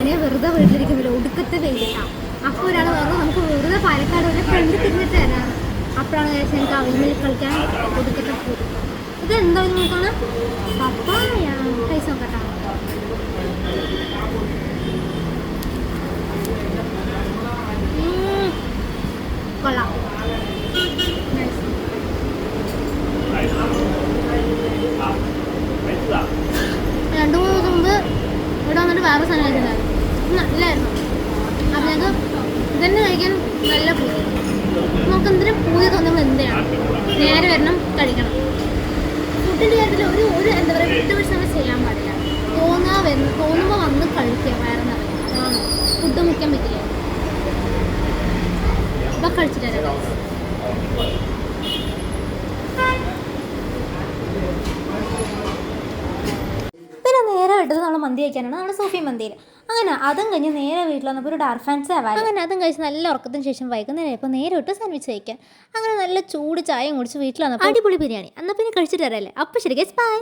ഇങ്ങനെ വെറുതെ വീട്ടിലിരിക്കുന്നില്ല, ഒടുക്കത്തെ വെയിലാണ്. അപ്പോൾ ഒരാൾ പറഞ്ഞു നമുക്ക് വെറുതെ പാലക്കാട് വരെ ഫ്രണ്ട് തിരിഞ്ഞിട്ട് തരാം. അപ്പോഴാണ് വിചാരിച്ചത് എനിക്ക് അവയിൽ കളിക്കാൻ ഒടുക്കത്തെ പോകും. ഇതെന്താ നോക്കണം, പപ്പായ പൈസ നോക്കട്ടാ. കൊള്ളാം. രണ്ടു മൂന്ന് ദിവസം മുമ്പ് ഇവിടെ വന്നിട്ട് വേറെ സാധനം കഴിച്ചിട്ടുണ്ടായിരുന്നു, നല്ലായിരുന്നു. അപ്പം ഞങ്ങൾക്ക് ഇതന്നെ കഴിക്കാൻ നല്ല പൂതി. നമുക്ക് എന്തിനും പൂതി തോന്നുമ്പോൾ എന്തിനാണ് നേരെ വരണം, കഴിക്കണം. ഫുഡിൻ്റെ കാര്യത്തിൽ ഒരു എന്താ പറയുക വിട്ടുവീഴ്ച നമ്മൾ ചെയ്യാൻ പാടില്ല. തോന്നുമ്പോൾ വന്ന് കഴിക്കുക, വേറെ നിറയുക. അതാണ് ഫുഡ് മുക്കാൻ പറ്റില്ല. ഇപ്പം കഴിച്ചിട്ട് തരാം. പിന്നെ നേരെ വിട്ടത് നമ്മൾ മന്തി കഴിക്കാനാണ്, നമ്മൾ സൂഫി മന്തിയിൽ. അങ്ങനെ അതും കഴിഞ്ഞ് നേരെ വീട്ടിൽ വന്നപ്പോൾ ഒരു ഡാർക്ക് ഫാൻസി ആവാം. അങ്ങനെ അതും കഴിച്ച് നല്ല ഉറക്കത്തിന് ശേഷം വൈകുന്നേരം ഇപ്പോൾ നേരെ വിട്ട് സാൻഡ്വിച്ച് കഴിക്കാൻ. അങ്ങനെ നല്ല ചൂട് ചായയും കുടിച്ച് വീട്ടിൽ വന്നപ്പോൾ അടിപൊളി ബിരിയാണി. എന്നാൽ പിന്നെ കഴിച്ചിട്ട് തരാമല്ലേ. അപ്പോൾ ശരി ഗൈസ്, ബൈ.